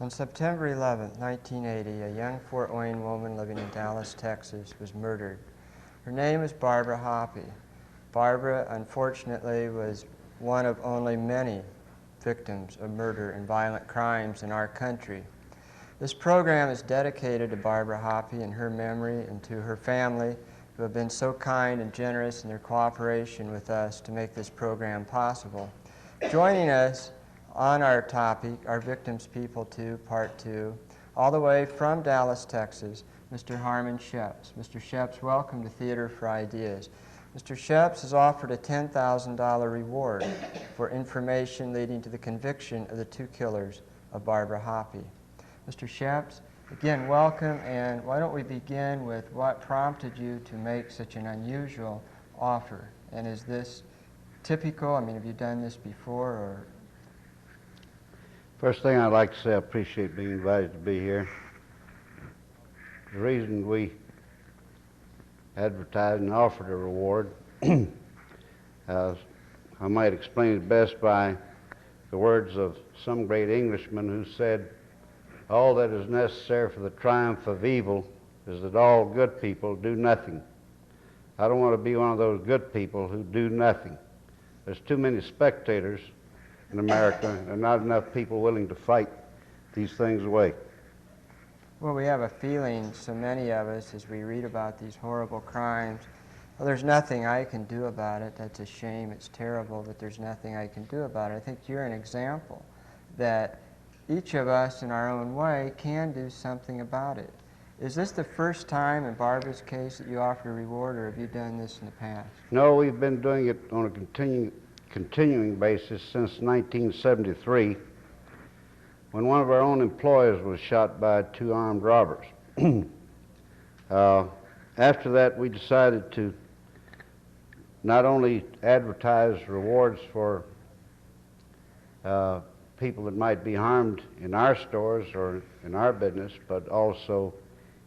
On September 11, 1980, a young Fort Wayne woman living in Dallas, Texas, was murdered. Her name is Barbara Hoppe. Barbara, unfortunately, was one of only many victims of murder and violent crimes in our country. This program is dedicated to Barbara Hoppe and her memory and to her family, who have been so kind and generous in their cooperation with us to make this program possible. Joining us on our topic, Our Victims People 2, Part 2, all the way from Dallas, Texas, Mr. Harmon Sheps. Mr. Sheps, welcome to Theater for Ideas. Mr. Sheps has offered a $10,000 reward for information leading to the conviction of the two killers of Barbara Hoppe. Mr. Sheps, again, welcome, and why don't we begin with what prompted you to make such an unusual offer? And is this typical? I mean, have you done this before, or? First thing I'd like to say, I appreciate being invited to be here. The reason we advertised and offered a reward, I might explain it best by the words of some great Englishman who said, "All that is necessary for the triumph of evil is that all good people do nothing." I don't want to be one of those good people who do nothing. There's too many spectators in America and not enough people willing to fight these things away. Well, we have a feeling, so many of us, as we read about these horrible crimes, well, there's nothing I can do about it. That's a shame. It's terrible, but there's nothing I can do about it. I think you're an example that each of us in our own way can do something about it. Is this the first time in Barbara's case that you offered a reward, or have you done this in the past? No, we've been doing it on a continuing basis since 1973, when one of our own employees was shot by two armed robbers. After that, we decided to not only advertise rewards for people that might be harmed in our stores or in our business, but also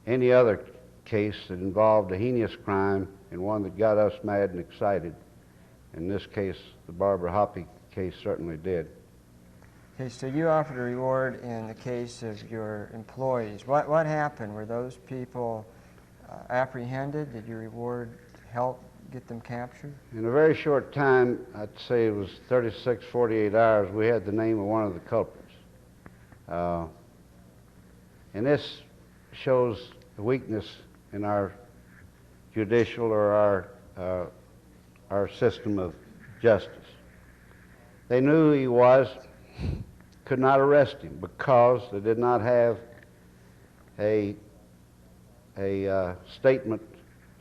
any other case that involved a heinous crime and one that got us mad and excited. In this case, the Barbara Hoppe case certainly did. Okay, so you offered a reward in the case of your employees. What happened? Were those people apprehended? Did your reward help get them captured? In a very short time, I'd say it was 36, 48 hours, we had the name of one of the culprits. And this shows the weakness in our judicial or our system of justice. They knew who he was, could not arrest him because they did not have a statement,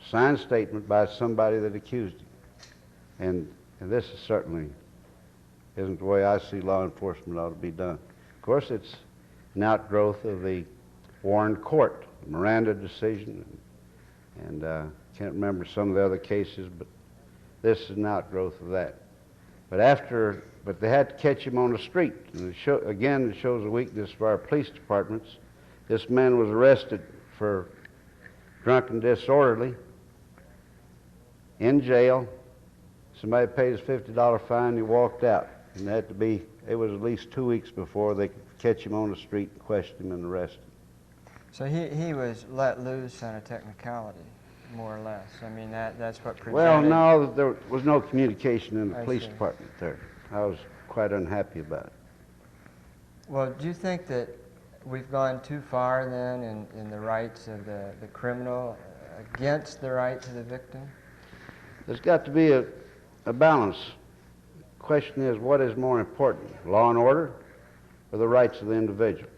signed statement by somebody that accused him. And this is certainly isn't the way I see law enforcement ought to be done. Of course, it's an outgrowth of the Warren Court, the Miranda decision, and can't remember some of the other cases, but this is an outgrowth of that. But they had to catch him on the street. And again, it shows a weakness for our police departments. This man was arrested for drunk and disorderly, in jail. Somebody paid his $50 fine, and he walked out. And it was at least 2 weeks before they could catch him on the street, question him, and arrest him. So he was let loose on a technicality, more or less. I mean, that's what prevented... Well, no, there was no communication in the police department there. I was quite unhappy about it. Well, do you think that we've gone too far then in the rights of the criminal against the right to the victim? There's got to be a balance. The question is, what is more important, law and order or the rights of the individual?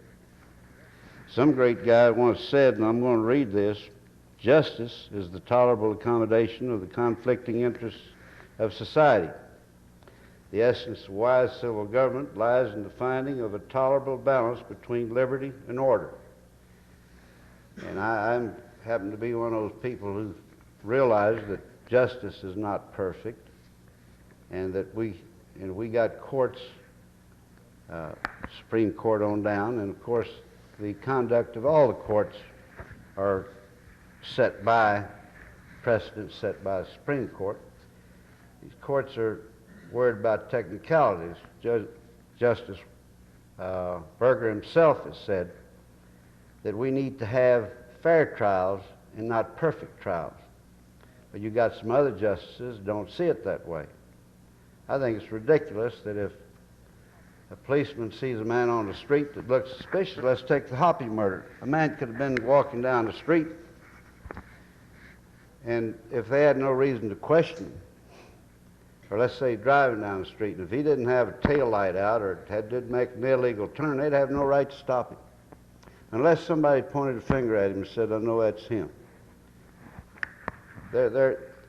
Some great guy once said, and I'm going to read this, "Justice is the tolerable accommodation of the conflicting interests of society. The essence of wise civil government lies in the finding of a tolerable balance between liberty and order." And I happen to be one of those people who realize that justice is not perfect, and that we got courts, Supreme Court on down, and of course the conduct of all the courts are set by precedents set by the Supreme Court. These courts are worried about technicalities. Justice Berger himself has said that we need to have fair trials and not perfect trials. But you got some other justices who don't see it that way. I think it's ridiculous that if a policeman sees a man on the street that looks suspicious, let's take the Hoppe murder. A man could have been walking down the street, and if they had no reason to question him, or let's say driving down the street, and if he didn't have a tail light out or did make an illegal turn, they'd have no right to stop him. Unless somebody pointed a finger at him and said, I know that's him.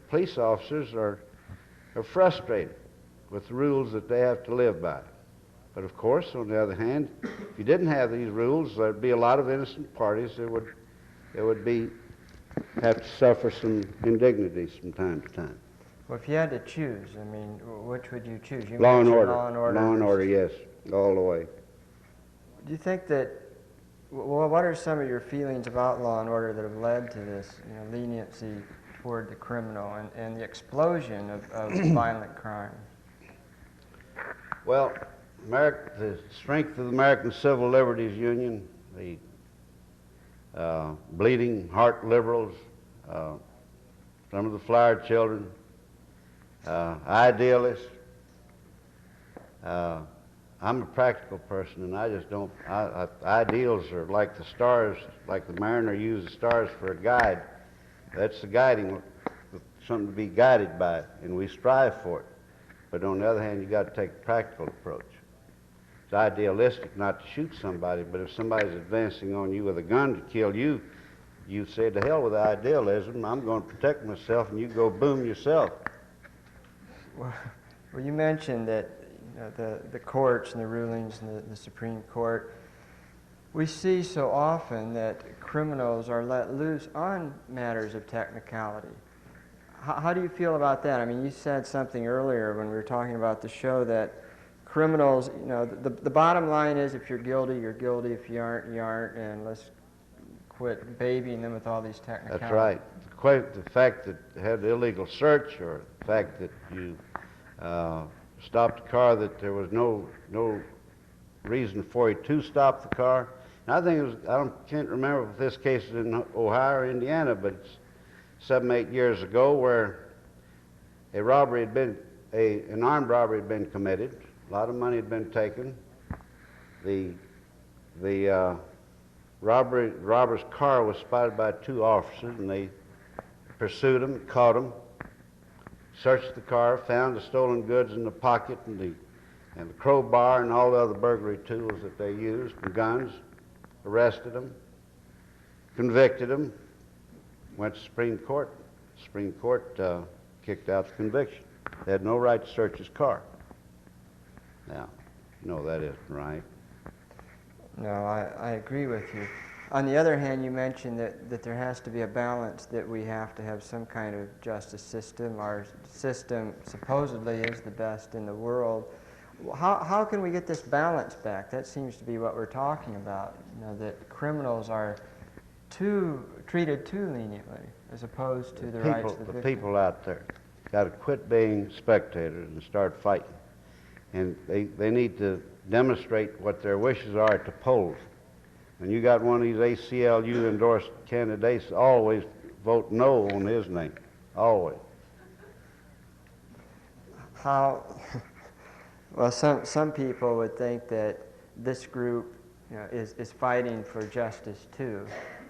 Police officers are frustrated with the rules that they have to live by. But of course, on the other hand, if you didn't have these rules, there'd be a lot of innocent parties that would have to suffer some indignities from time to time. Well, if you had to choose, I mean, which would you choose? You Law and mentioned order. Law and order. Law and order, yes, all the way. Do you think that, well, what are some of your feelings about law and order that have led to this, leniency toward the criminal and the explosion of violent crime? Well, the strength of the American Civil Liberties Union, the Bleeding Heart Liberals, some of the Flower Children, idealists. I'm a practical person, and I just don't. Ideals are like the stars, like the mariner uses stars for a guide. That's the guiding, something to be guided by, and we strive for it. But on the other hand, you got to take a practical approach. It's idealistic not to shoot somebody, but if somebody's advancing on you with a gun to kill you, you say, to hell with idealism, I'm going to protect myself, and you go boom yourself. Well, you mentioned that the courts and the rulings in the Supreme Court, we see so often that criminals are let loose on matters of technicality. How do you feel about that? I mean, you said something earlier when we were talking about the show that criminals, the bottom line is if you're guilty, you're guilty. If you aren't, you aren't, and let's quit babying them with all these technicalities. That's right. The fact that you had the illegal search, or the fact that you stopped a car that there was no reason for you to stop the car. And I think it was, can't remember if this case is in Ohio or Indiana, but it's 7-8 years ago where an armed robbery had been committed. A lot of money had been taken. The robber's car was spotted by 2 officers, and they pursued him, caught him, searched the car, found the stolen goods in the pocket and the crowbar and all the other burglary tools that they used, and guns, arrested him, convicted him, went to Supreme Court. Supreme Court kicked out the conviction. They had no right to search his car. Now, that isn't right. No, I agree with you. On the other hand, you mentioned that there has to be a balance, that we have to have some kind of justice system. Our system supposedly is the best in the world. How can we get this balance back? That seems to be what we're talking about, that criminals are treated too leniently as opposed to the rights of the victim. The people out there got to quit being spectators and start fighting. And they need to demonstrate what their wishes are at the polls. And you got one of these ACLU-endorsed candidates, always vote no on his name, always. Well, some people would think that this group is fighting for justice too,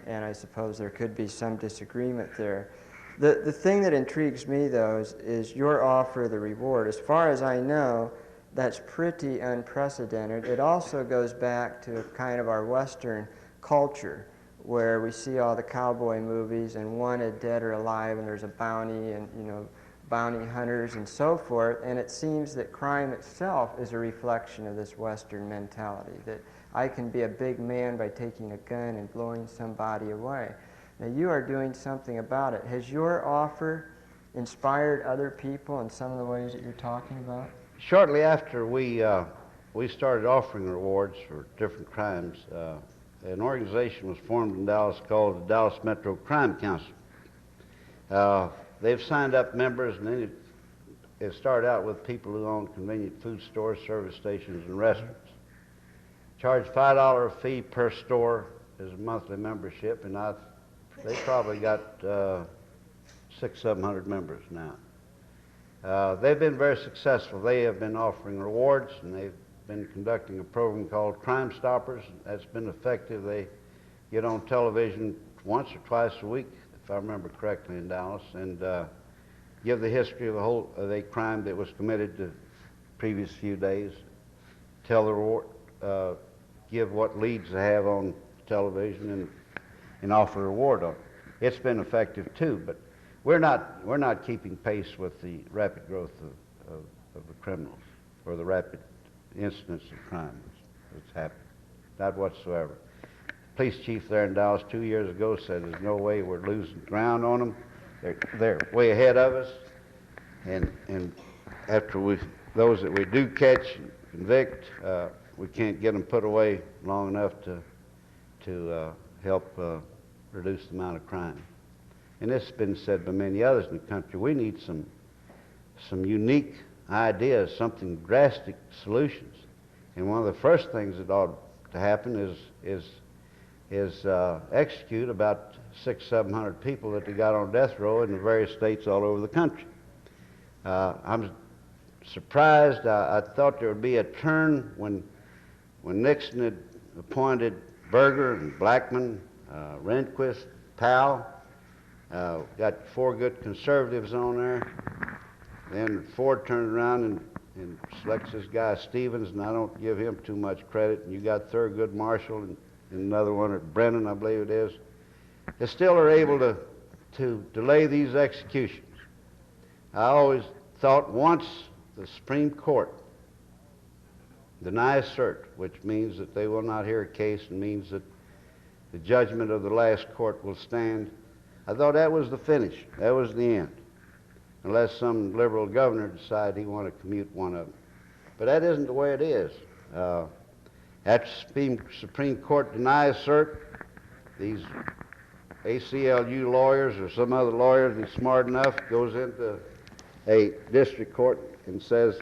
and I suppose there could be some disagreement there. The thing that intrigues me, though, is your offer of the reward. As far as I know, that's pretty unprecedented. It also goes back to kind of our Western culture, where we see all the cowboy movies and wanted, dead or alive, and there's a bounty and bounty hunters and so forth. And it seems that crime itself is a reflection of this Western mentality, that I can be a big man by taking a gun and blowing somebody away. Now you are doing something about it. Has your offer inspired other people in some of the ways that you're talking about? Shortly after we started offering rewards for different crimes, an organization was formed in Dallas called the Dallas Metro Crime Council. They've signed up members, and then it started out with people who own convenient food stores, service stations, and restaurants. charge $5 fee per store as a monthly membership, and they probably got 600-700 members now. They've been very successful. They have been offering rewards, and they've been conducting a program called Crime Stoppers. That's been effective. They get on television once or twice a week, if I remember correctly, in Dallas, and give the history of a crime that was committed the previous few days, tell the reward, give what leads they have on television, and offer a reward on it. It's been effective too, but we're not keeping pace with the rapid growth of the criminals or the rapid incidence of crime that's happened. Not whatsoever. The police chief there in Dallas 2 years ago said there's no way we're losing ground on them. They're way ahead of us, and after those that we do catch and convict, we can't get them put away long enough to help reduce the amount of crime. And this has been said by many others in the country. We need some unique ideas, something drastic solutions. And one of the first things that ought to happen is execute about 600-700 people that they got on death row in the various states all over the country. I'm surprised. I thought there would be a turn when Nixon had appointed Berger and Blackmun, Rehnquist, Powell. Got 4 good conservatives on there. Then Ford turned around and selects this guy Stevens, and I don't give him too much credit. And you got Thurgood Marshall and another one at Brennan, I believe it is. They still are able to delay these executions. I always thought once the Supreme Court denies cert, which means that they will not hear a case and means that the judgment of the last court will stand, I thought that was the finish. That was the end. Unless some liberal governor decided he wanted to commute one of them. But that isn't the way it is. After Supreme Court denies cert, these ACLU lawyers or some other lawyer that's smart enough goes into a district court and says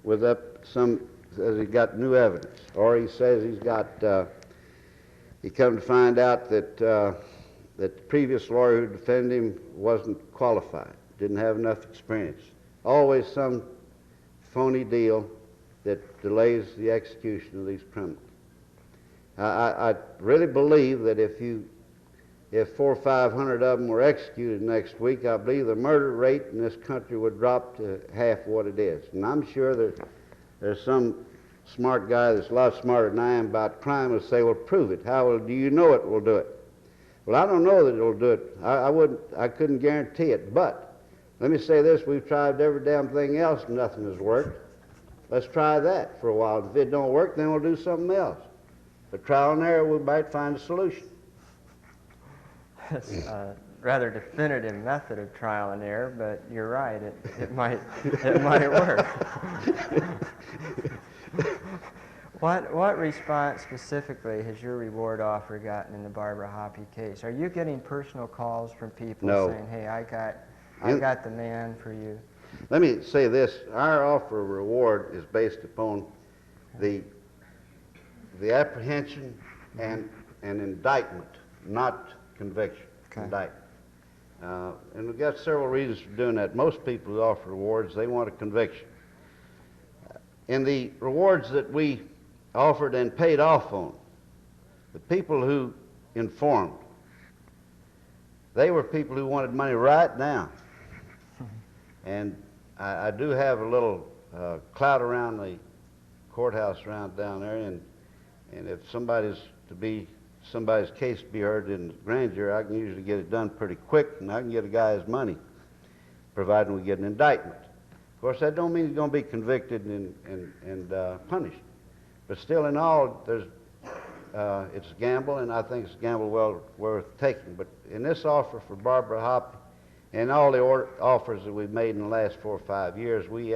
says he got new evidence, or he says he's got he come to find out that the previous lawyer who defended him wasn't qualified, didn't have enough experience. Always some phony deal that delays the execution of these criminals. I really believe that if 400 or 500 of them were executed next week, I believe the murder rate in this country would drop to half what it is. And I'm sure there's some smart guy that's a lot smarter than I am about crime will say, well, prove it. How do you know it will do it? Well, I don't know that it'll do it. I couldn't guarantee it. But let me say this, we've tried every damn thing else and nothing has worked. Let's try that for a while. If it don't work, then we'll do something else. But trial and error, we might find a solution. It's a rather definitive method of trial and error, but you're right, it might work. What response specifically has your reward offer gotten in the Barbara Hoppe case? Are you getting personal calls from people saying, hey, I got the man for you? Let me say this, our offer of reward is based upon the apprehension and indictment, not conviction. Okay. Indictment. And we've got several reasons for doing that. Most people who offer rewards, they want a conviction. In the rewards that we offered and paid off on, the people who informed, they were people who wanted money right now. And I do have a little clout around the courthouse around down there, and if somebody's case to be heard in the grand jury, I can usually get it done pretty quick, and I can get a guy his money, providing we get an indictment. Of course, that don't mean he's going to be convicted and punished. But still, in all, it's a gamble, and I think it's a gamble well worth taking. But in this offer for Barbara Hoppe, and all the offers that we've made in the last 4 or 5 years, we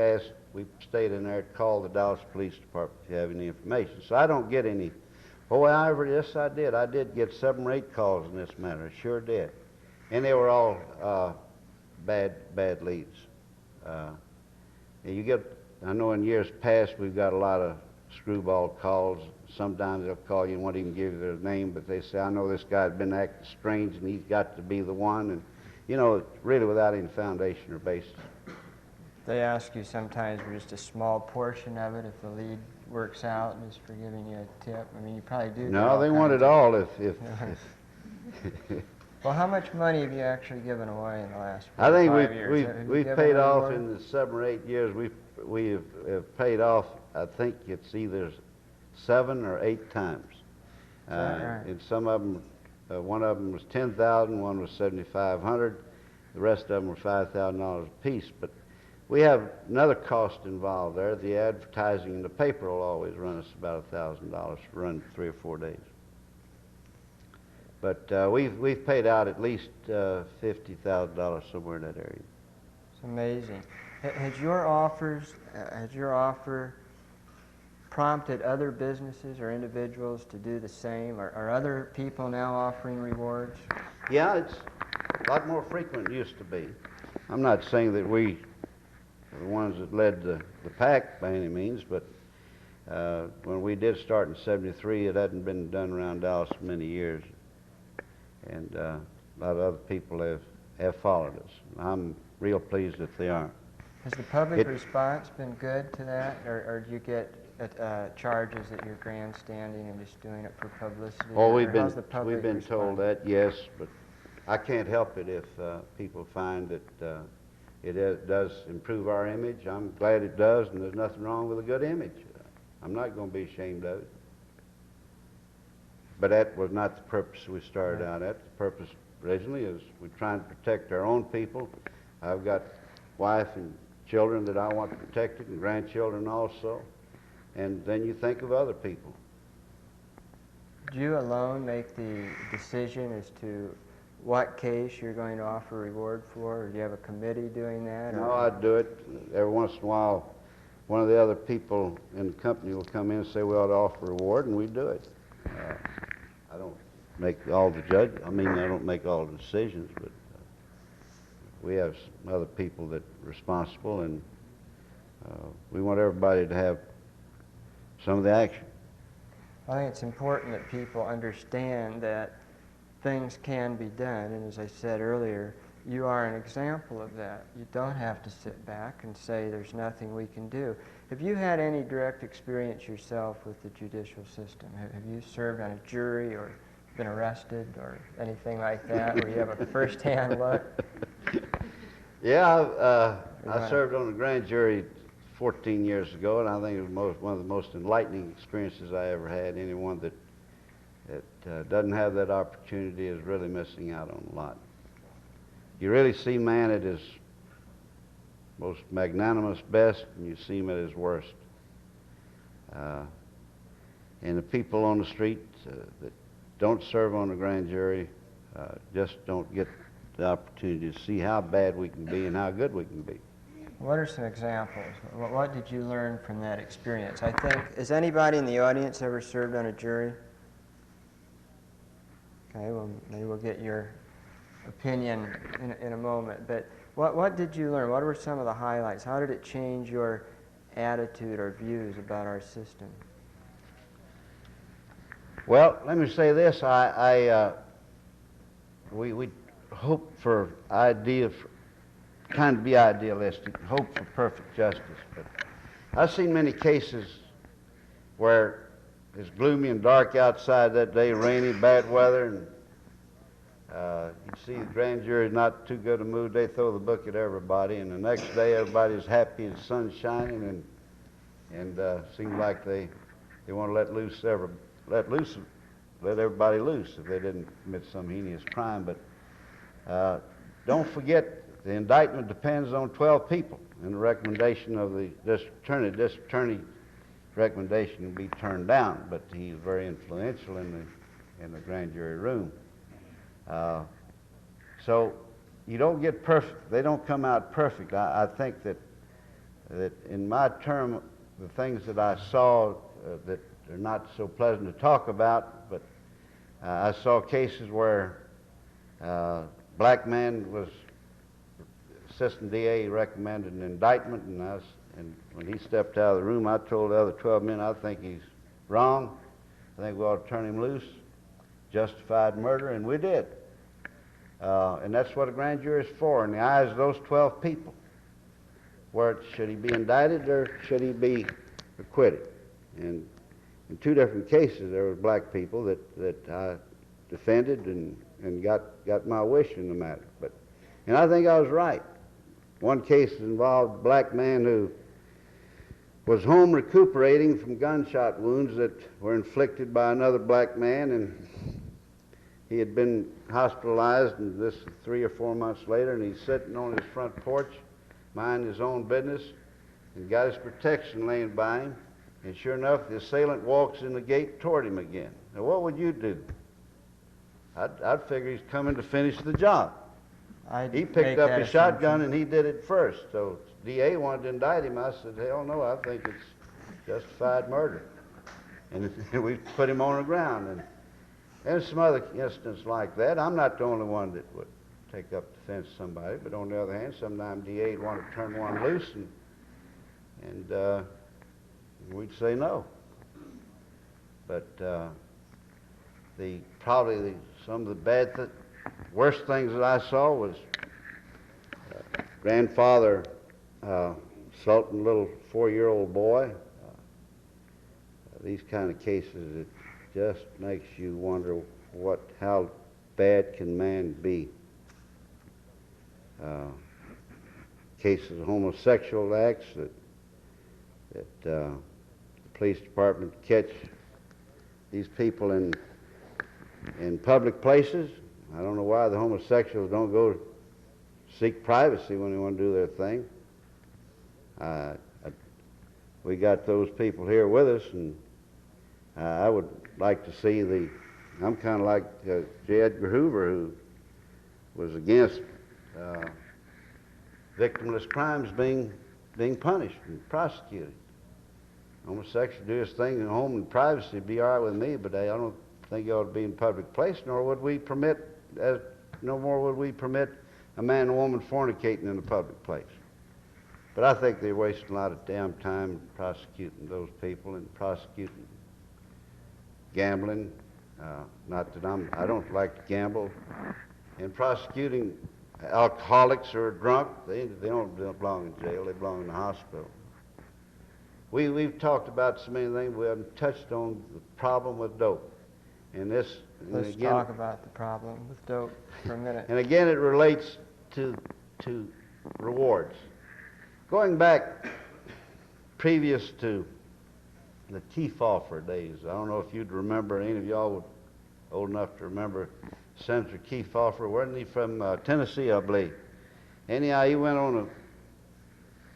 stayed in there to call the Dallas Police Department if you have any information. So I don't get any. However, yes, I did. I did get 7 or 8 calls in this matter. I sure did. And they were all bad leads. I know in years past we've got a lot of screwball calls. Sometimes they'll call you and won't even give you their name, but they say, I know this guy's been acting strange and he's got to be the one. And, you know, really without any foundation or basis. They ask you sometimes for just a small portion of it if the lead works out, just for giving you a tip. I mean, you probably do. No, they want it all if Well, how much money have you actually given away in the last 4 I think or 5 years? we've paid off in the 7 or 8 years. We have paid off, I think it's either 7 or 8 times. Right? And some of them, one of them was $10,000, one was $7,500. The rest of them were $5,000 a piece. But we have another cost involved there. The advertising in the paper will always run us about $1,000 to run 3 or 4 days. But we've paid out at least $50,000 somewhere in that area. It's amazing. Has your offer prompted other businesses or individuals to do the same? Are other people now offering rewards? Yeah, it's a lot more frequent than it used to be. I'm not saying that we are the ones that led the pack by any means, but when we did start in '73, it hadn't been done around Dallas for many years. And a lot of other people have followed us. I'm real pleased that they are. Has the public response been good to that, or do you get charges that you're grandstanding and just doing it for publicity? Oh, we've been told that, yes, but I can't help it if people find that it does improve our image. I'm glad it does, and there's nothing wrong with a good image. I'm not going to be ashamed of it. But that was not the purpose we started out at. The purpose originally is we're trying to protect our own people. I've got wife and children that I want protected, and grandchildren also. And then you think of other people. Do you alone make the decision as to what case you're going to offer a reward for, or do you have a committee doing that? No, I do it. Every once in a while, one of the other people in the company will come in and say we ought to offer a reward, and we do it. I don't make all the I don't make all the decisions, but we have some other people that are responsible, and we want everybody to have some of the action. I think it's important that people understand that things can be done, and as I said earlier, you are an example of that. You don't have to sit back and say there's nothing we can do. Have you had any direct experience yourself with the judicial system? Have you served on a jury or been arrested or anything like that, where you have a first-hand look? Yeah, I served on a grand jury 14 years ago, and I think it was one of the most enlightening experiences I ever had. Anyone that doesn't have that opportunity is really missing out on a lot. You really see man at his most magnanimous best, and you see him at his worst. And the people on the street that don't serve on the grand jury just don't get the opportunity to see how bad we can be and how good we can be. What are some examples? What did you learn from that experience? I think, has anybody in the audience ever served on a jury? Okay, well, maybe we'll get your opinion in a moment. But what did you learn? What were some of the highlights? How did it change your attitude or views about our system? Well, let me say this. We hope for kind of be idealistic, hope for perfect justice. But I've seen many cases where it's gloomy and dark outside that day, rainy, bad weather, and you see the grand jury's not too good a mood. They throw the book at everybody, and the next day everybody's happy and the sun's shining, and seems like they want to let everybody loose if they didn't commit some heinous crime. But don't forget, the indictment depends on 12 people, and the recommendation of the district attorney recommendation can be turned down, but he's very influential in the grand jury room. So you don't get perfect. They don't come out perfect. I think that in my term, the things that I saw that are not so pleasant to talk about, but I saw cases where black man was assistant DA recommended an indictment, And when he stepped out of the room, I told the other 12 men, I think he's wrong. I think we ought to turn him loose. Justified murder, and we did. And that's what a grand jury is for in the eyes of those 12 people. Should he be indicted or should he be acquitted? And in two different cases, there were black people that I defended and got my wish in the matter. And I think I was right. One case involved a black man who was home recuperating from gunshot wounds that were inflicted by another black man, and he had been hospitalized, and this 3 or 4 months later, and he's sitting on his front porch, minding his own business, and got his protection laying by him, and sure enough, the assailant walks in the gate toward him again. Now, what would you do? I'd figure he's coming to finish the job. He picked up his shotgun and he did it first. So DA wanted to indict him. I said, hell no, I think it's justified murder. And we put him on the ground. And there's some other instances like that. I'm not the only one that would take up defense of somebody, but on the other hand, sometimes DA would want to turn one loose and we'd say no. But some of the worst things that I saw was grandfather assaulting a little 4-year-old boy. These kind of cases, it just makes you wonder how bad can man be. Cases of homosexual acts that the police department catch these people in public places. I don't know why the homosexuals don't go seek privacy when they want to do their thing. We got those people here with us, and I would like to see I'm kind of like J. Edgar Hoover, who was against victimless crimes being punished and prosecuted. Homosexual do his thing at home in privacy, it'd be all right with me, but I don't think it ought to be in public place, nor would we permit, no more would we permit a man and woman fornicating in a public place. But I think they're wasting a lot of damn time prosecuting those people and prosecuting gambling. Not that I don't like to gamble. And prosecuting alcoholics who are drunk, they don't belong in jail, they belong in the hospital. We've talked about so many things, we haven't touched on the problem with dope. Let's talk about the problem with dope for a minute. And again, it relates to rewards. Going back previous to the Kefauver days, I don't know if you'd remember, any of y'all old enough to remember Senator Kefauver. Wasn't he from Tennessee, I believe? Anyhow, he went on a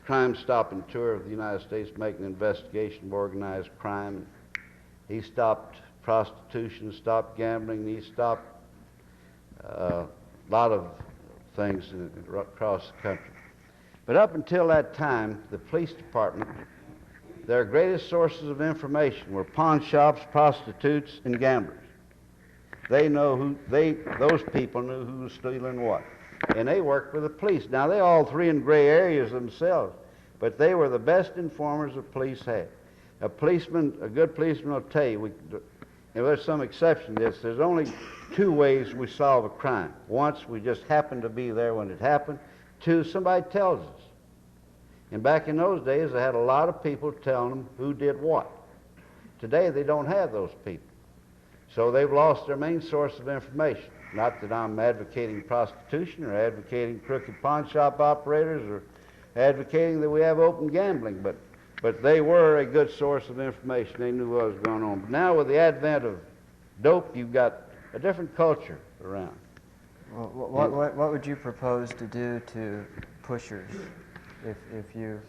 crime-stopping tour of the United States, making an investigation of organized crime. He stopped prostitution, stopped gambling, he stopped a lot of things across the country. But up until that time, the police department, their greatest sources of information were pawn shops, prostitutes, and gamblers. Those people knew who was stealing what. And they worked with the police. Now, they all three in gray areas themselves, but they were the best informers the police had. A good policeman will tell you, there's some exception to this, there's only 2 ways we solve a crime. Once, we just happen to be there when it happened. 2, somebody tells us. And back in those days, they had a lot of people telling them who did what. Today, they don't have those people. So they've lost their main source of information. Not that I'm advocating prostitution or advocating crooked pawn shop operators or advocating that we have open gambling, but they were a good source of information. They knew what was going on. But now with the advent of dope, you've got a different culture around. Well, what would you propose to do to pushers if you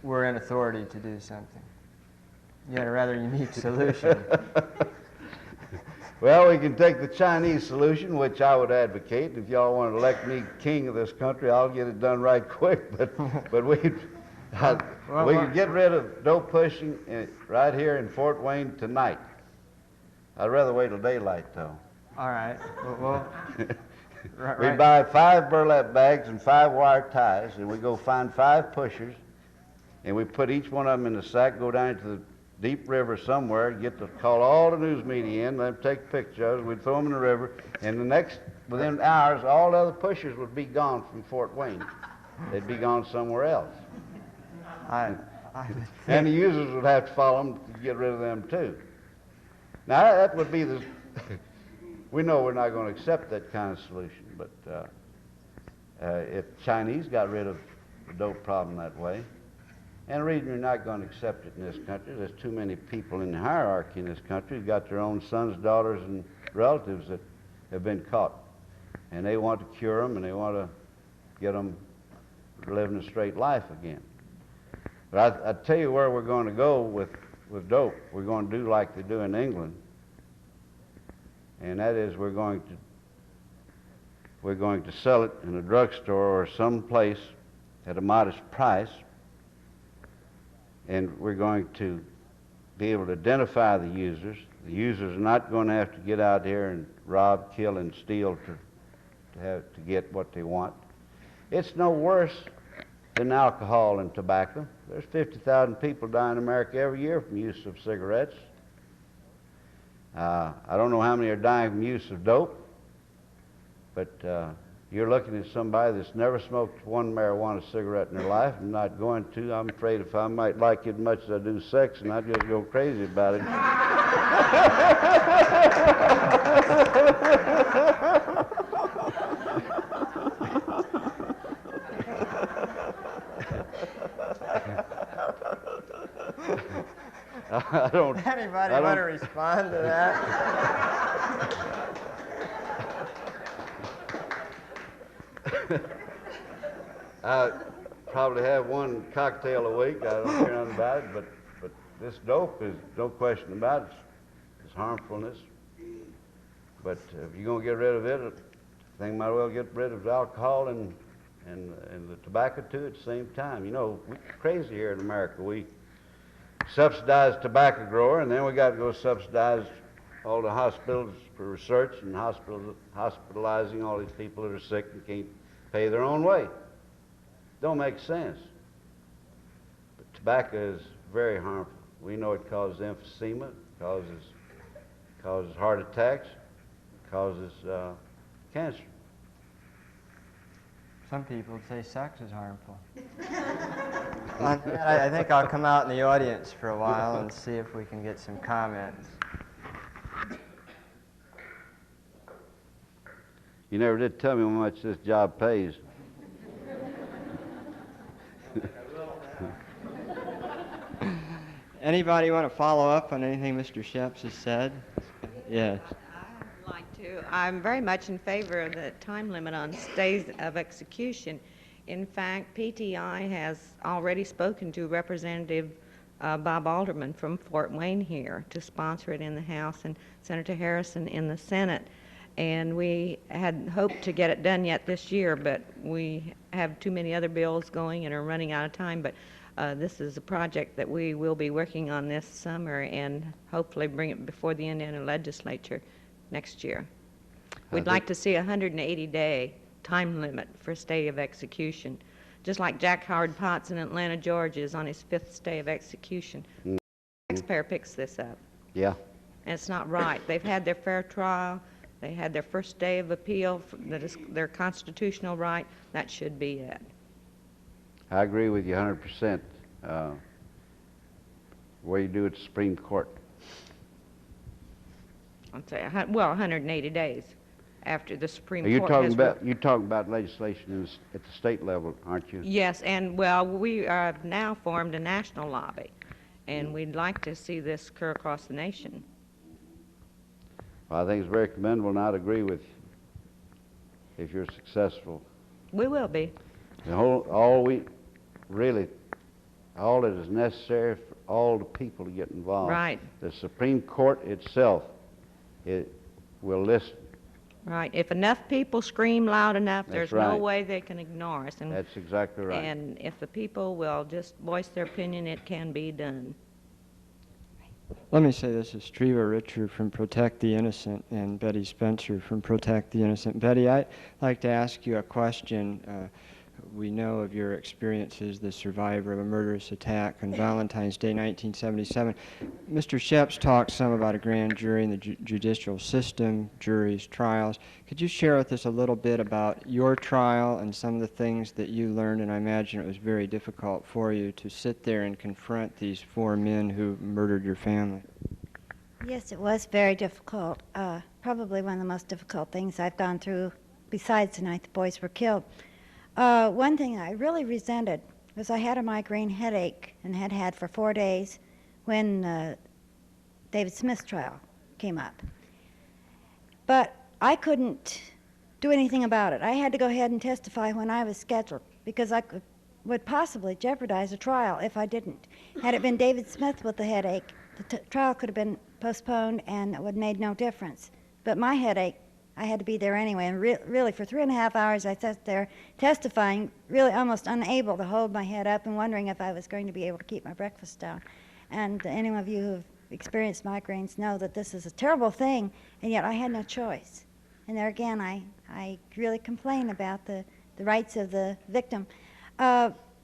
were in authority to do something? You had a rather unique solution. Well, we can take the Chinese solution, which I would advocate. If y'all want to elect me king of this country, I'll get it done right quick. But we could get rid of dope pushing right here in Fort Wayne tonight. I'd rather wait till daylight, though. All right. Well, we buy 5 burlap bags and 5 wire ties, and we go find 5 pushers, and we put each one of them in a sack, go down into the deep river somewhere, call all the news media in, let them take pictures, we'd throw them in the river, and within hours, all the other pushers would be gone from Fort Wayne. They'd be gone somewhere else. And the users would have to follow them to get rid of them too. Now that would be we know we're not going to accept that kind of solution, but if Chinese got rid of the dope problem that way, and the reason you're not going to accept it in this country, there's too many people in the hierarchy in this country who've got their own sons, daughters, and relatives that have been caught. And they want to cure them, and they want to get them living a straight life again. But I tell you where we're going to go with dope. We're going to do like they do in England, and that is we're going to sell it in a drugstore or some place at a modest price, and we're going to be able to identify the users. The users are not going to have to get out here and rob, kill, and steal to get what they want. It's no worse than alcohol and tobacco. There's 50,000 people die in America every year from use of cigarettes. I don't know how many are dying from use of dope, but you're looking at somebody that's never smoked one marijuana cigarette in their life and not going to. I'm afraid if I might like it as much as I do sex, and I'd just go crazy about it. I don't. Anybody want to respond to that? I probably have one cocktail a week. I don't care nothing about it, but this dope is no question about it. It's harmfulness. But if you're going to get rid of it, I think might well get rid of the alcohol and the tobacco too at the same time. You know, we're crazy here in America. We subsidize tobacco grower, and then we got to go subsidize all the hospitals for research and hospitalizing all these people that are sick and can't pay their own way. Don't make sense. But tobacco is very harmful. We know it causes emphysema, it causes heart attacks, it causes cancer. Some people say sex is harmful. I think I'll come out in the audience for a while and see if we can get some comments. You never did tell me how much this job pays. Anybody want to follow up on anything Mr. Sheps has said? Yes. I'd like to. I'm very much in favor of the time limit on stays of execution. In fact, PTI has already spoken to Representative Bob Alderman from Fort Wayne here to sponsor it in the House, and Senator Harrison in the Senate. And we had hoped to get it done yet this year, but we have too many other bills going and are running out of time. But this is a project that we will be working on this summer and hopefully bring it before the Indiana legislature next year. We'd like to see a 180-day time limit for stay of execution, just like Jack Howard Potts in Atlanta, Georgia is on his 5th stay of execution. The taxpayer picks this up. Yeah. And it's not right. They've had their fair trial. They had their first day of appeal. That is their constitutional right. That should be it. I agree with you 100%. What do you do at the Supreme Court? I'd say, well, 180 days after the Supreme You're Court talking has... you're talking about legislation at the state level, aren't you? Yes, and well, we have now formed a national lobby, and we'd like to see this occur across the nation. Well, I think it's very commendable, and I'd agree with you if you're successful. We will be. All that is necessary for all the people to get involved. Right. The Supreme Court itself, it will listen. Right. If enough people scream loud enough, That's there's right. no way they can ignore us. And, That's exactly right. And if the people will just voice their opinion, it can be done. Let me say this is Treva Richard from Protect the Innocent and Betty Spencer from Protect the Innocent. Betty, I'd like to ask you a question. We know of your experiences, the survivor of a murderous attack on Valentine's Day 1977. Mr. Sheps talked some about a grand jury and the judicial system, juries, trials. Could you share with us a little bit about your trial and some of the things that you learned? And I imagine it was very difficult for you to sit there and confront these 4 men who murdered your family. Yes, it was very difficult. Probably one of the most difficult things I've gone through besides the night the boys were killed. One thing I really resented was I had a migraine headache and had had for 4 days when David Smith's trial came up. But I couldn't do anything about it. I had to go ahead and testify when I was scheduled because would possibly jeopardize a trial if I didn't. Had it been David Smith with the headache, the trial could have been postponed and it would have made no difference. But my headache, I had to be there anyway, and really for 3.5 hours I sat there testifying, really almost unable to hold my head up and wondering if I was going to be able to keep my breakfast down. And any of you who have experienced migraines know that this is a terrible thing, and yet I had no choice. And there again, I really complain about the rights of the victim.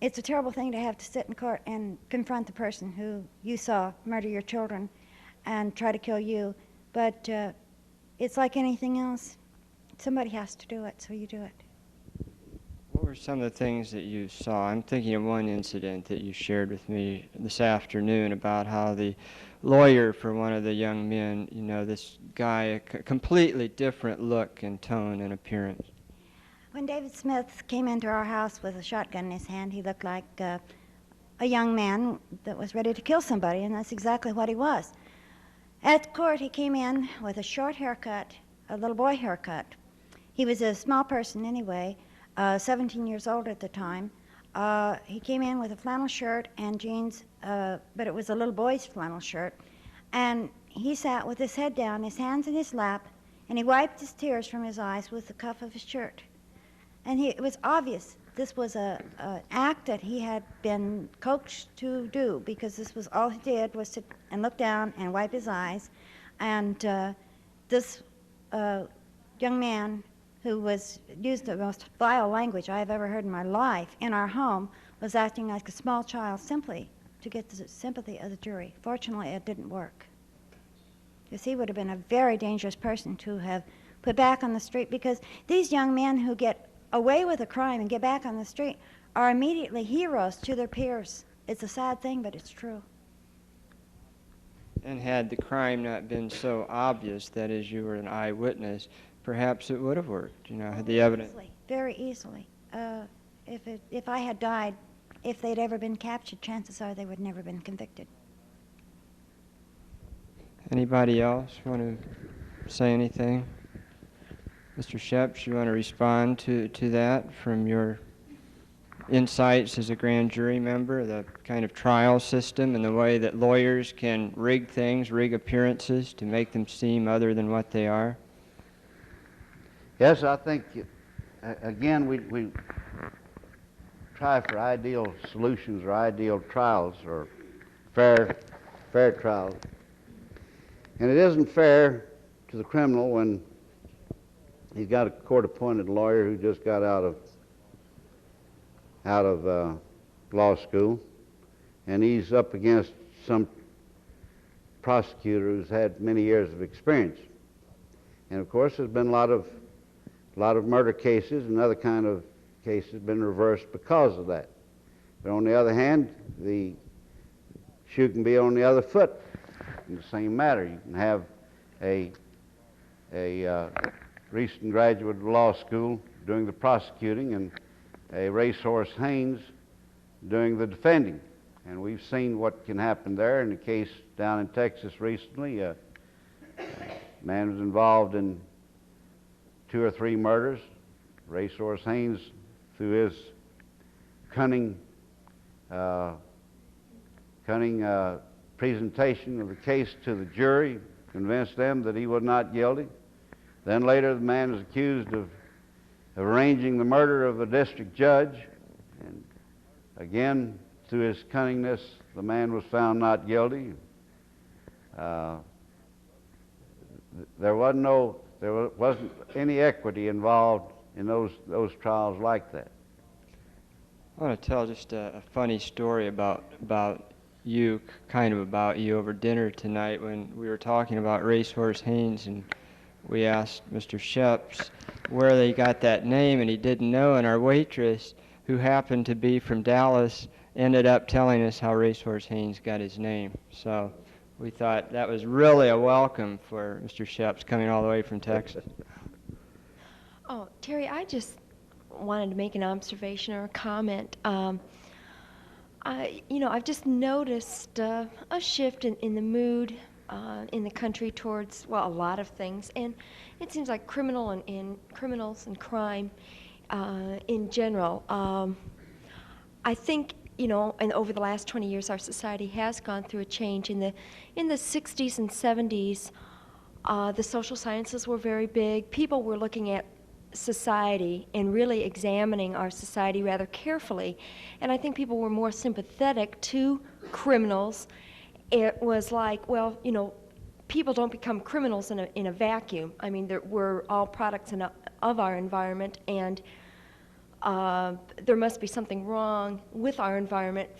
It's a terrible thing to have to sit in court and confront the person who you saw murder your children and try to kill you, but it's like anything else. Somebody has to do it, so you do it. What were some of the things that you saw? I'm thinking of one incident that you shared with me this afternoon about how the lawyer for one of the young men, you know, this guy, a completely different look and tone and appearance. When David Smith came into our house with a shotgun in his hand, he looked like a young man that was ready to kill somebody, and that's exactly what he was. At court, he came in with a short haircut, a little boy haircut. He was a small person anyway, 17 years old at the time. He came in with a flannel shirt and jeans, but it was a little boy's flannel shirt. And he sat with his head down, his hands in his lap, and he wiped his tears from his eyes with the cuff of his shirt. And it was obvious this was an act that he had been coached to do, because this was all he did was sit and look down and wipe his eyes. And this young man, who used the most vile language I have ever heard in my life in our home, was acting like a small child simply to get the sympathy of the jury. Fortunately, it didn't work. Because he would have been a very dangerous person to have put back on the street, because these young men who get away with a crime and get back on the street are immediately heroes to their peers. It's a sad thing, but it's true. And had the crime not been so obvious, that is, you were an eyewitness, perhaps it would have worked, you know, had the evidence. Easily, very easily. If I had died, if they'd ever been captured, chances are they would never have been convicted. Anybody else want to say anything? Mr. Sheps, you want to respond to that from your insights as a grand jury member, the kind of trial system and the way that lawyers can rig things, rig appearances to make them seem other than what they are? Yes, I think, again, we try for ideal solutions or ideal trials or fair trials. And it isn't fair to the criminal when he's got a court-appointed lawyer who just got out of law school, and he's up against some prosecutor who's had many years of experience. And of course, there's been a lot of murder cases and other kind of cases been reversed because of that. But on the other hand, the shoe can be on the other foot in the same matter. You can have a recent graduate of law school doing the prosecuting and a racehorse Haynes doing the defending. And we've seen what can happen there in a case down in Texas recently. A man was involved in 2 or 3 murders. Racehorse Haynes, through his cunning presentation of the case to the jury, convinced them that he was not guilty. Then later the man was accused of arranging the murder of a district judge, and again, through his cunningness, the man was found not guilty. There wasn't any equity involved in those trials like that. I want to tell just a funny story about you, kind of about you over dinner tonight when we were talking about Racehorse Haynes, and we asked Mr. Sheps where they got that name, and he didn't know, and our waitress, who happened to be from Dallas, ended up telling us how Racehorse Haynes got his name. So we thought that was really a welcome for Mr. Sheps coming all the way from Texas. Oh, Terry, I just wanted to make an observation or a comment. I've just noticed a shift in the mood in the country towards, well, a lot of things, and it seems like criminals and crime in general. I think, and over the last 20 years, our society has gone through a change. In the 60s and 70s, the social sciences were very big. People were looking at society and really examining our society rather carefully. And I think people were more sympathetic to criminals. It was like, well, people don't become criminals in a vacuum. I mean, we're all products of our environment, and there must be something wrong with our environment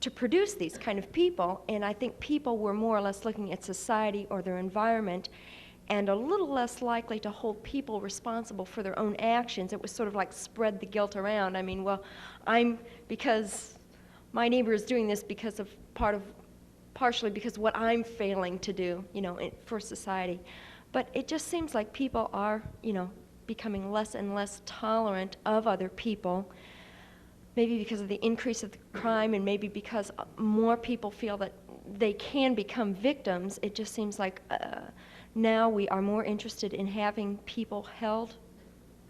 to produce these kind of people. And I think people were more or less looking at society or their environment and a little less likely to hold people responsible for their own actions. It was sort of like spread the guilt around. I mean, well, because my neighbor is doing this because of partially because what I'm failing to do, for society. But it just seems like people are, becoming less and less tolerant of other people, maybe because of the increase of the crime and maybe because more people feel that they can become victims. It just seems like now we are more interested in having people held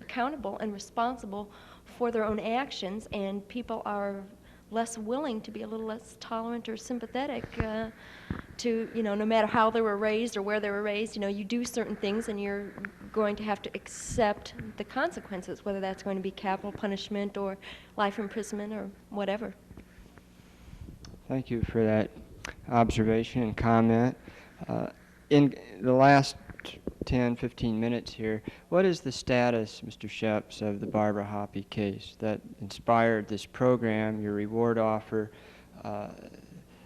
accountable and responsible for their own actions, and people are less willing to be a little less tolerant or sympathetic to, no matter how they were raised or where they were raised, you do certain things and you're going to have to accept the consequences, whether that's going to be capital punishment or life imprisonment or whatever. Thank you for that observation and comment. In the last 10, 15 minutes here, what is the status, Mr. Sheps, of the Barbara Hoppe case that inspired this program, your reward offer?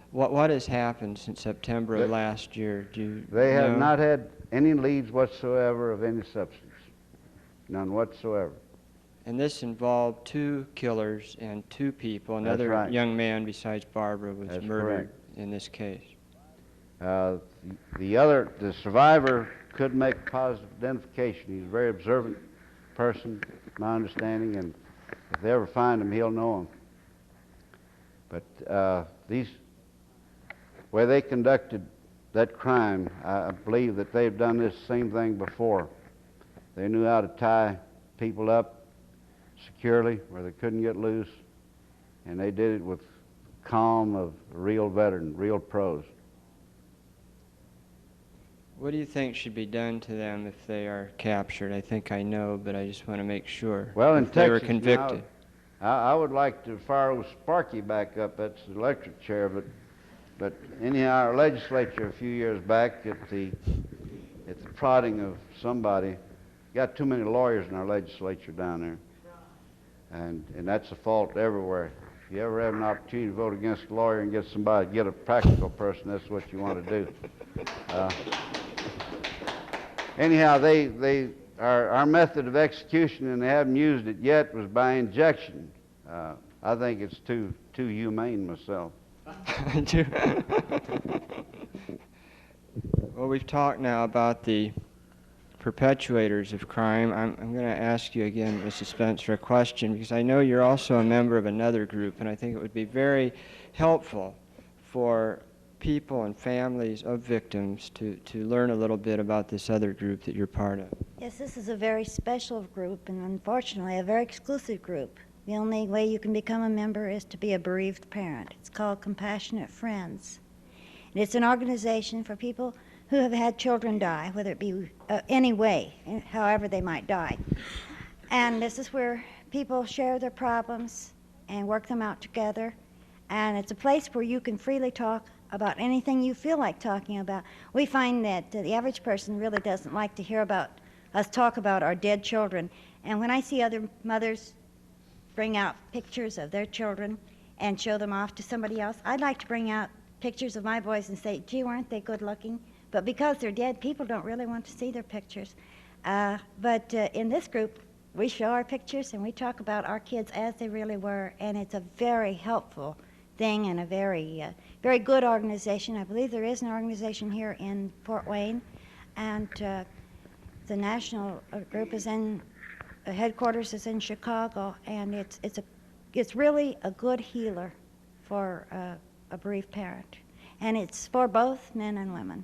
What has happened since September of last year? They have not had any leads whatsoever of any substance. None whatsoever. And this involved 2 killers and 2 people. Another young man besides Barbara was murdered in this case. The survivor could make positive identification. He's a very observant person, my understanding, and if they ever find him, he'll know him. But where they conducted that crime, I believe that they've done this same thing before. They knew how to tie people up securely where they couldn't get loose, and they did it with calm of real veteran, real pros. What do you think should be done to them if they are captured? I think I know, but I just want to make sure. Well, in if they were Texas, convicted. now, I would like to fire old Sparky back up. That's the electric chair. But anyhow, our legislature a few years back, at the prodding of somebody, got too many lawyers in our legislature down there, and that's a fault everywhere. If you ever have an opportunity to vote against a lawyer and get a practical person, that's what you want to do. Anyhow, our method of execution, and they haven't used it yet, was by injection. I think it's too humane myself. Well, we've talked now about the perpetuators of crime. I'm going to ask you again, Mrs. Spencer, a question, because I know you're also a member of another group, and I think it would be very helpful for people and families of victims to learn a little bit about this other group that you're part of. Yes, this is a very special group and unfortunately a very exclusive group. The only way you can become a member is to be a bereaved parent. It's called Compassionate Friends. And it's an organization for people who have had children die, whether it be any way, however they might die. And this is where people share their problems and work them out together. And it's a place where you can freely talk about anything you feel like talking about. We find that the average person really doesn't like to hear about us talk about our dead children. And when I see other mothers bring out pictures of their children and show them off to somebody else. I'd like to bring out pictures of my boys and say, gee, weren't they good looking? But because they're dead, people don't really want to see their pictures. But in this group, we show our pictures and we talk about our kids as they really were, and it's a very helpful thing and a very, very good organization. I believe there is an organization here in Fort Wayne, and the national group is in, headquarters is in Chicago, and it's really a good healer for a bereaved parent, and it's for both men and women.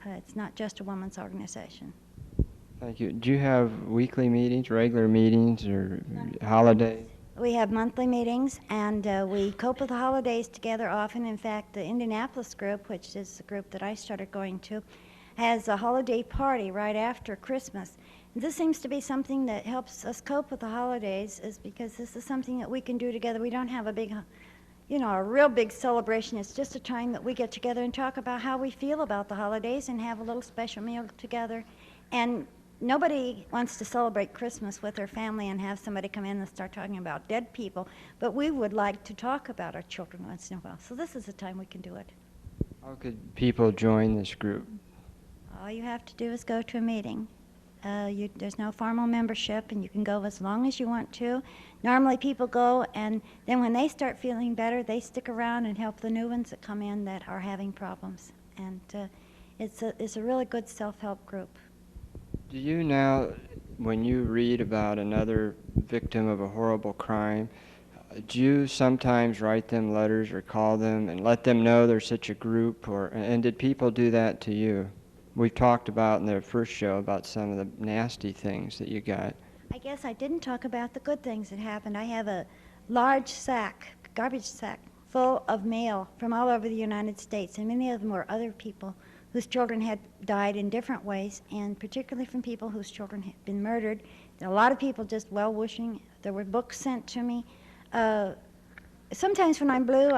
It's not just a women's organization. Thank you. Do you have weekly meetings, regular meetings, or holidays? We have monthly meetings, and we cope with the holidays together often. In fact, the Indianapolis group, which is the group that I started going to, has a holiday party right after Christmas. And this seems to be something that helps us cope with the holidays, is because this is something that we can do together. We don't have a big, a real big celebration. It's just a time that we get together and talk about how we feel about the holidays and have a little special meal together. And nobody wants to celebrate Christmas with their family and have somebody come in and start talking about dead people, but we would like to talk about our children once in a while. So this is the time we can do it. How could people join this group? All you have to do is go to a meeting. There's no formal membership, and you can go as long as you want to. Normally people go, and then when they start feeling better, they stick around and help the new ones that come in that are having problems. And it's a really good self-help group. Do you now, when you read about another victim of a horrible crime, do you sometimes write them letters or call them and let them know there's such a group? And did people do that to you? We talked about in the first show about some of the nasty things that you got. I guess I didn't talk about the good things that happened. I have a large garbage sack, full of mail from all over the United States, and many of them were other people whose children had died in different ways, and particularly from people whose children had been murdered. There are a lot of people just well-wishing. There were books sent to me. Sometimes when I'm blue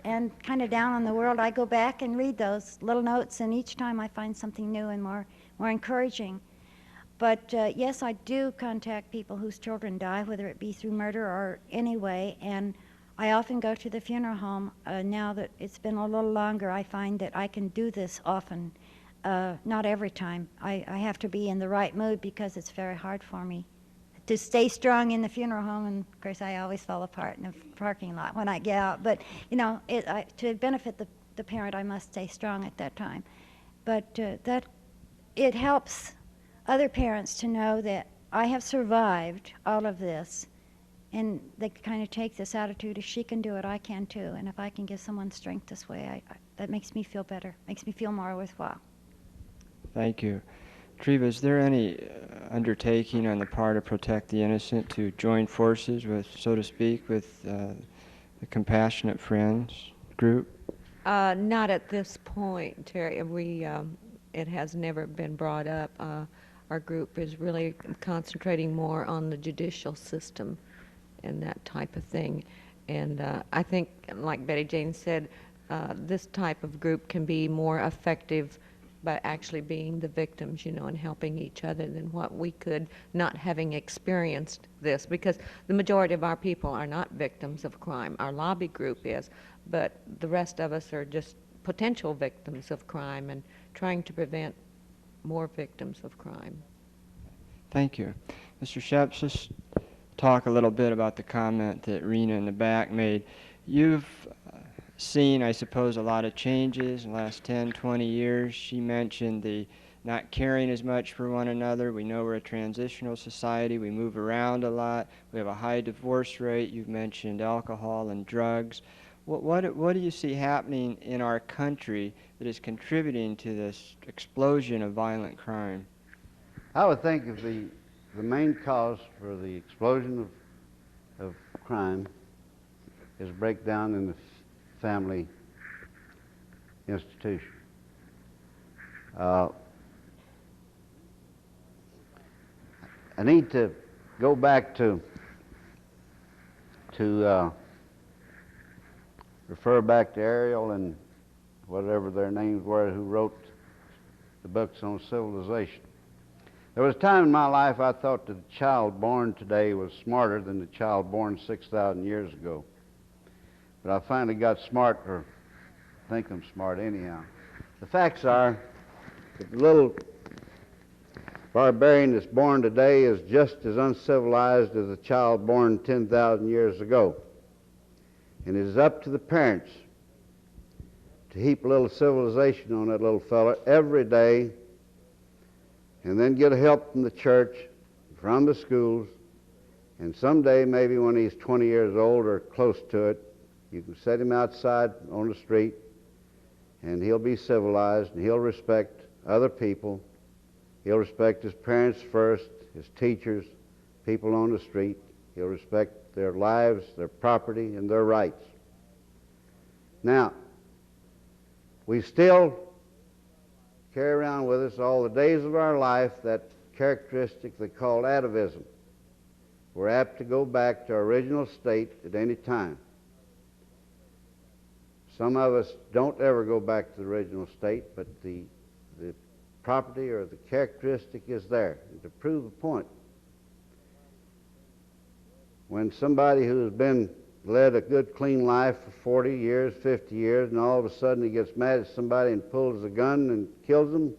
and kind of down on the world, I go back and read those little notes, and each time I find something new and more encouraging. But yes, I do contact people whose children die, whether it be through murder or any way, and I often go to the funeral home. Now that it's been a little longer, I find that I can do this often, not every time. I have to be in the right mood because it's very hard for me to stay strong in the funeral home, and of course I always fall apart in the parking lot when I get out. But to benefit the parent, I must stay strong at that time. But that it helps other parents to know that I have survived all of this, and they kind of take this attitude: if she can do it, I can too. And if I can give someone strength this way, that makes me feel better, makes me feel more worthwhile. Thank you. Treva, is there any undertaking on the part of Protect the Innocent to join forces with, so to speak, with the Compassionate Friends group? Not at this point, Terry. It has never been brought up. Our group is really concentrating more on the judicial system and that type of thing. And I think, like Betty Jane said, this type of group can be more effective by actually being the victims, and helping each other than what we could, not having experienced this. Because the majority of our people are not victims of crime. Our lobby group is, but the rest of us are just potential victims of crime and trying to prevent more victims of crime. Thank you. Mr. Sheps, let's talk a little bit about the comment that Rena in the back made. You've seen, I suppose, a lot of changes in the last 10, 20 years. She mentioned the not caring as much for one another. We know we're a transitional society. We move around a lot. We have a high divorce rate. You've mentioned alcohol and drugs. What do you see happening in our country that is contributing to this explosion of violent crime? I would think of the main cause for the explosion of crime is breakdown in the family institution. I need to go back to refer back to Ariel and whatever their names were who wrote the books on civilization. There was a time in my life I thought that the child born today was smarter than the child born 6,000 years ago. But I finally got smart, or think I'm smart anyhow. The facts are that the little barbarian that's born today is just as uncivilized as a child born 10,000 years ago. And it is up to the parents to heap a little civilization on that little fella every day, and then get help from the church, from the schools, and someday, maybe when he's 20 years old or close to it, you can set him outside on the street, and he'll be civilized, and he'll respect other people. He'll respect his parents first, his teachers, people on the street. He'll respect their lives, their property, and their rights. Now, we still carry around with us all the days of our life that characteristic they call atavism. We're apt to go back to our original state at any time. Some of us don't ever go back to the original state, but the property or the characteristic is there. And to prove a point, when somebody who has been led a good, clean life for 40 years, 50 years, and all of a sudden he gets mad at somebody and pulls a gun and kills them,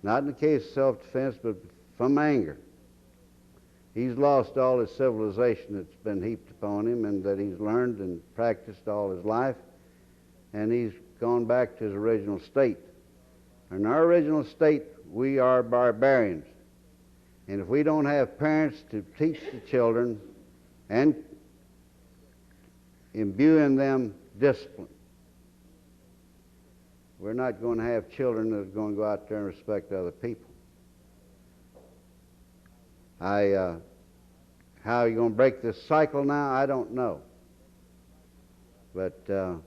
not in the case of self-defense, but from anger, he's lost all his civilization that's been heaped upon him and that he's learned and practiced all his life, and he's gone back to his original state. In our original state, we are barbarians. And if we don't have parents to teach the children and imbue in them discipline, we're not going to have children that are going to go out there and respect other people. How are you going to break this cycle now? I don't know. But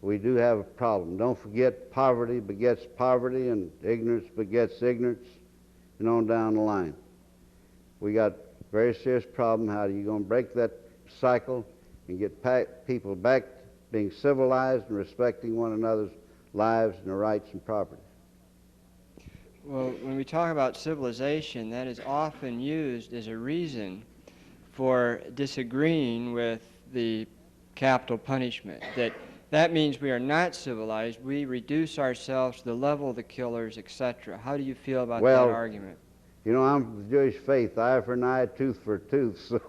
we do have a problem. Don't forget, poverty begets poverty, and ignorance begets ignorance, and on down the line. We got a very serious problem. How are you going to break that cycle and get people back being civilized and respecting one another's lives and their rights and property? Well, when we talk about civilization, that is often used as a reason for disagreeing with the capital punishment. That means we are not civilized. We reduce ourselves to the level of the killers, etc. How do you feel about that argument? You know, I'm of the Jewish faith, eye for an eye, tooth for a tooth, so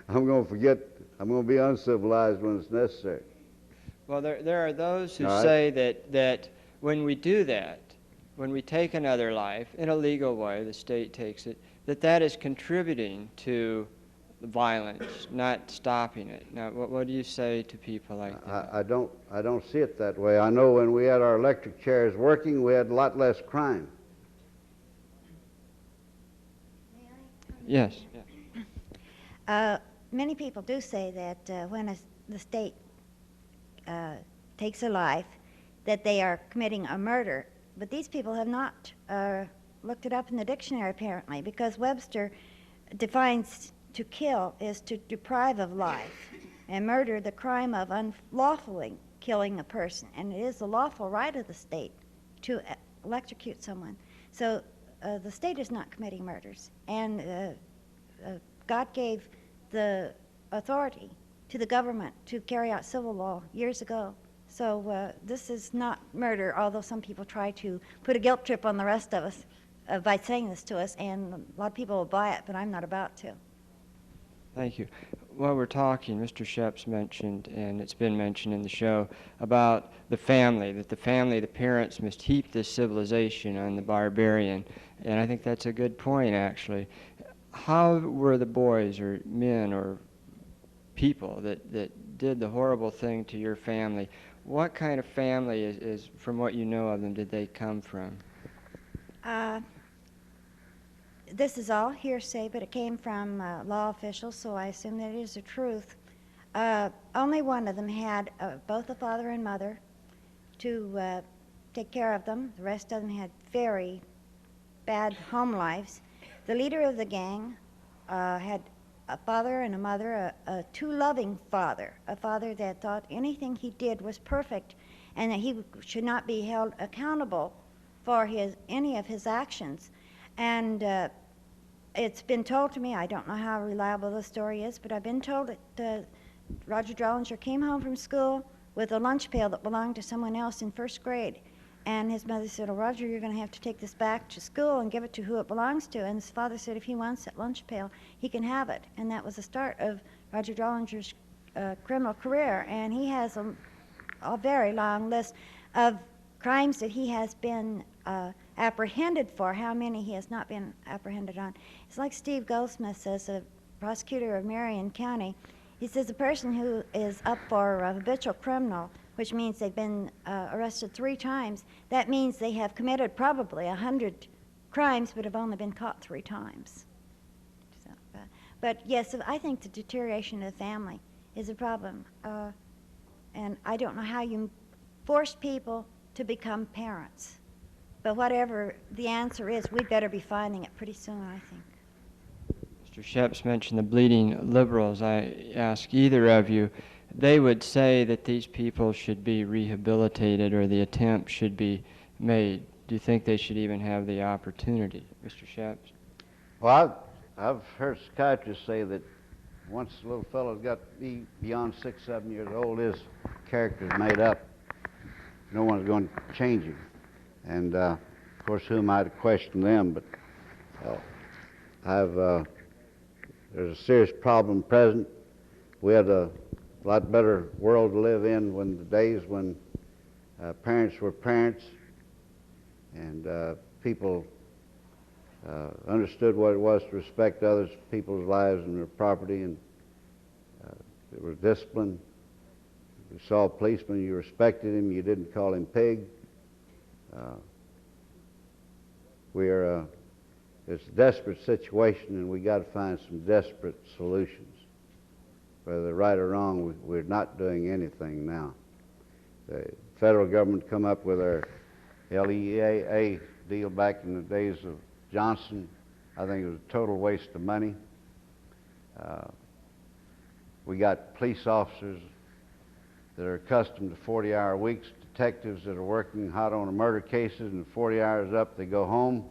I'm going to be uncivilized when it's necessary. Well, there are those who say that when we do that, when we take another life in a legal way, the state takes it, that is contributing to violence, not stopping it. Now, what do you say to people like that? I don't see it that way. I know when we had our electric chairs working, we had a lot less crime. Yes. Many people do say that when the state takes a life, that they are committing a murder. But these people have not looked it up in the dictionary, apparently, because Webster defines to kill is to deprive of life, and murder the crime of unlawfully killing a person. And it is the lawful right of the state to electrocute someone. So the state is not committing murders. And God gave the authority to the government to carry out civil law years ago. So this is not murder, although some people try to put a guilt trip on the rest of us by saying this to us, and a lot of people will buy it, but I'm not about to. Thank you. While we're talking, Mr. Sheps mentioned, and it's been mentioned in the show, about the family, that the parents must heap this civilization on the barbarian, and I think that's a good point, actually. How were the boys or men or people that did the horrible thing to your family, what kind of family is, from what you know of them, did they come from? This is all hearsay, but it came from law officials, so I assume that it is the truth. Only one of them had both a father and mother to take care of them. The rest of them had very bad home lives. The leader of the gang had a father and a mother, a too loving father, a father that thought anything he did was perfect and that he should not be held accountable for any of his actions. And it's been told to me, I don't know how reliable the story is, but I've been told that Roger Drollinger came home from school with a lunch pail that belonged to someone else in first grade. And his mother said, "Oh, Roger, you're going to have to take this back to school and give it to who it belongs to." And his father said, if he wants that lunch pail, he can have it. And that was the start of Roger Drollinger's criminal career. And he has a very long list of crimes that he has been apprehended for. How many he has not been apprehended on. It's like Steve Goldsmith says, a prosecutor of Marion County. He says a person who is up for a habitual criminal, which means they've been arrested 3 times, that means they have committed probably 100 crimes but have only been caught 3 times. So, but yes, I think the deterioration of the family is a problem. And I don't know how you force people to become parents. But whatever the answer is, we'd better be finding it pretty soon, I think. Mr. Sheps mentioned the bleeding liberals. I ask either of you, they would say that these people should be rehabilitated or the attempt should be made. Do you think they should even have the opportunity? Mr. Sheps? Well, I've heard psychiatrists say that once the little fellow's got beyond 6, 7 years old, his character's made up. No one's going to change him. And, of course, who am I to question them? But there's a serious problem present. We had a lot better world to live in when the days when parents were parents and people understood what it was to respect others, people's lives and their property, and there was discipline. You saw a policeman, you respected him, you didn't call him pig. It's a desperate situation, and we got to find some desperate solutions. Whether right or wrong, we're not doing anything now. The federal government come up with our LEAA deal back in the days of Johnson. I think it was a total waste of money. We got police officers that are accustomed to 40-hour weeks, detectives that are working hot on a murder cases, and 40 hours up, they go home.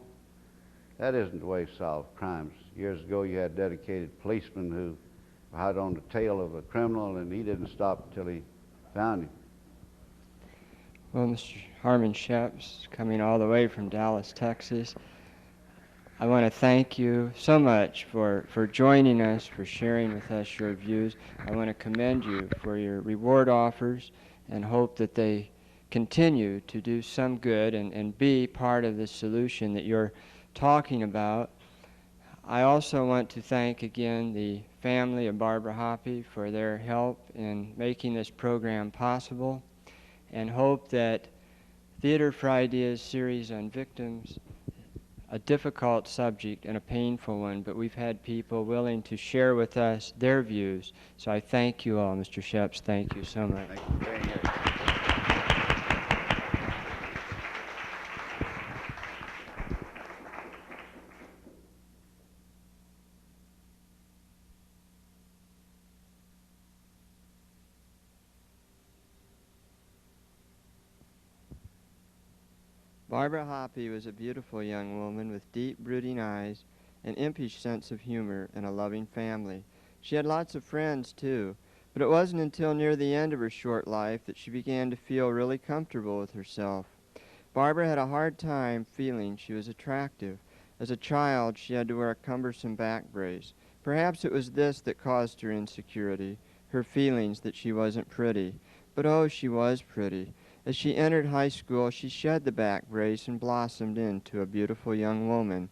That isn't the way to solve crimes. Years ago, you had dedicated policemen who were hot on the tail of a criminal, and he didn't stop until he found him. Well, Mr. Harmon Sheps, coming all the way from Dallas, Texas, I want to thank you so much for joining us, for sharing with us your views. I want to commend you for your reward offers and hope that they continue to do some good and be part of the solution that you're talking about. I also want to thank again the family of Barbara Hoppe for their help in making this program possible, and hope that Theater for Ideas series on victims, a difficult subject and a painful one, but we've had people willing to share with us their views. So I thank you all, Mr. Sheps. Thank you so much. Thank you very much. Barbara Hoppe was a beautiful young woman with deep, brooding eyes, an impish sense of humor, and a loving family. She had lots of friends, too, but it wasn't until near the end of her short life that she began to feel really comfortable with herself. Barbara had a hard time feeling she was attractive. As a child, she had to wear a cumbersome back brace. Perhaps it was this that caused her insecurity, her feelings that she wasn't pretty. But oh, she was pretty. As she entered high school, she shed the back brace and blossomed into a beautiful young woman.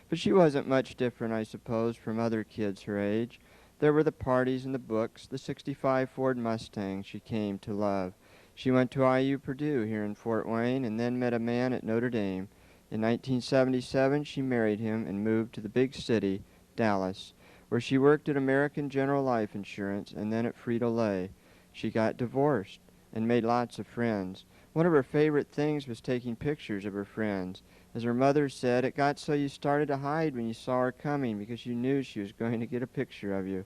But she wasn't much different, I suppose, from other kids her age. There were the parties and the books, the '65 Ford Mustang she came to love. She went to IU Purdue here in Fort Wayne and then met a man at Notre Dame. In 1977, she married him and moved to the big city, Dallas, where she worked at American General Life Insurance and then at Frito-Lay. She got divorced and made lots of friends. One of her favorite things was taking pictures of her friends. As her mother said, it got so you started to hide when you saw her coming because you knew she was going to get a picture of you.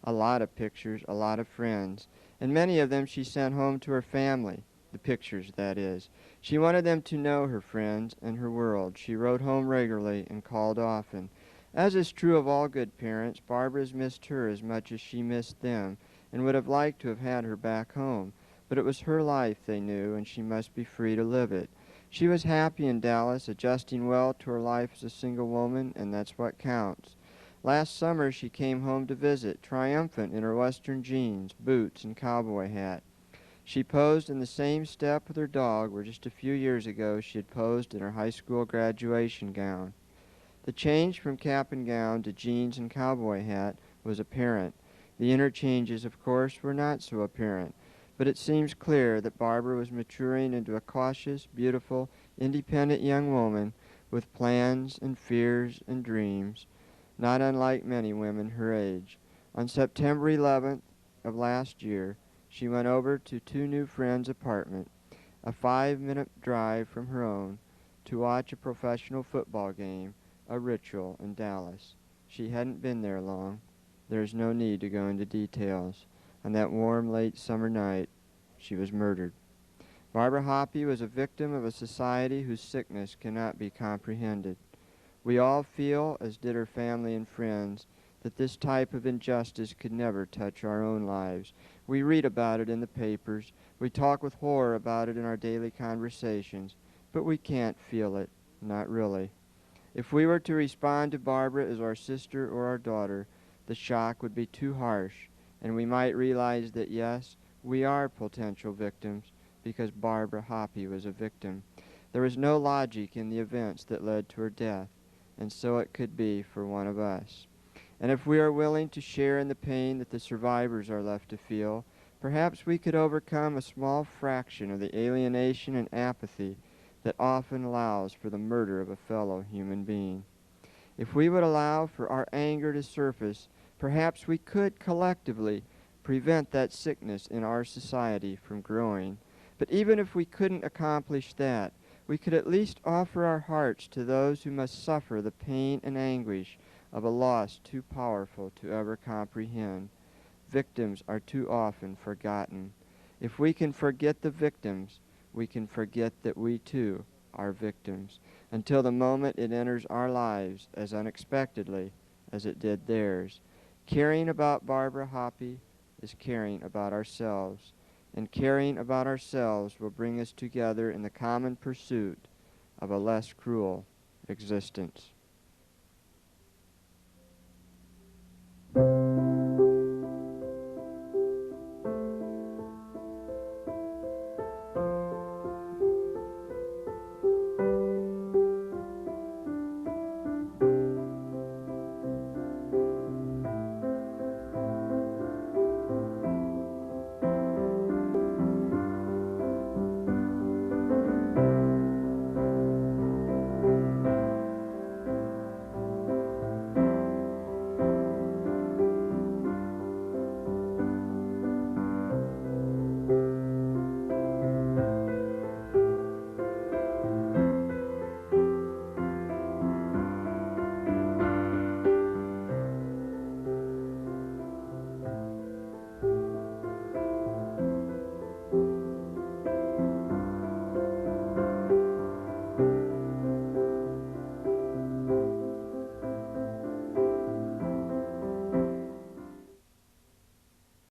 A lot of pictures, a lot of friends. And many of them she sent home to her family the pictures, that is. She wanted them to know her friends and her world. She wrote home regularly and called often. As is true of all good parents, Barbara's missed her as much as she missed them, and would have liked to have had her back home. But it was her life, they knew, and she must be free to live it. She was happy in Dallas, adjusting well to her life as a single woman, and that's what counts. Last summer she came home to visit, triumphant in her western jeans, boots, and cowboy hat. She posed in the same step with her dog where just a few years ago she had posed in her high school graduation gown. The change from cap and gown to jeans and cowboy hat was apparent. The interchanges, of course, were not so apparent, but it seems clear that Barbara was maturing into a cautious, beautiful, independent young woman with plans and fears and dreams, not unlike many women her age. On September 11th of last year, she went over to two new friends' apartment, a 5-minute drive from her own, to watch a professional football game, a ritual in Dallas. She hadn't been there long. There is no need to go into details. On that warm, late summer night, she was murdered. Barbara Hoppe was a victim of a society whose sickness cannot be comprehended. We all feel, as did her family and friends, that this type of injustice could never touch our own lives. We read about it in the papers. We talk with horror about it in our daily conversations. But we can't feel it, not really. If we were to respond to Barbara as our sister or our daughter, the shock would be too harsh, and we might realize that, yes, we are potential victims because Barbara Hoppe was a victim. There was no logic in the events that led to her death, and so it could be for one of us. And if we are willing to share in the pain that the survivors are left to feel, perhaps we could overcome a small fraction of the alienation and apathy that often allows for the murder of a fellow human being. If we would allow for our anger to surface, perhaps we could collectively prevent that sickness in our society from growing. But even if we couldn't accomplish that, we could at least offer our hearts to those who must suffer the pain and anguish of a loss too powerful to ever comprehend. Victims are too often forgotten. If we can forget the victims, we can forget that we too are victims, until the moment it enters our lives as unexpectedly as it did theirs. Caring about Barbara Hoppe is caring about ourselves, and caring about ourselves will bring us together in the common pursuit of a less cruel existence.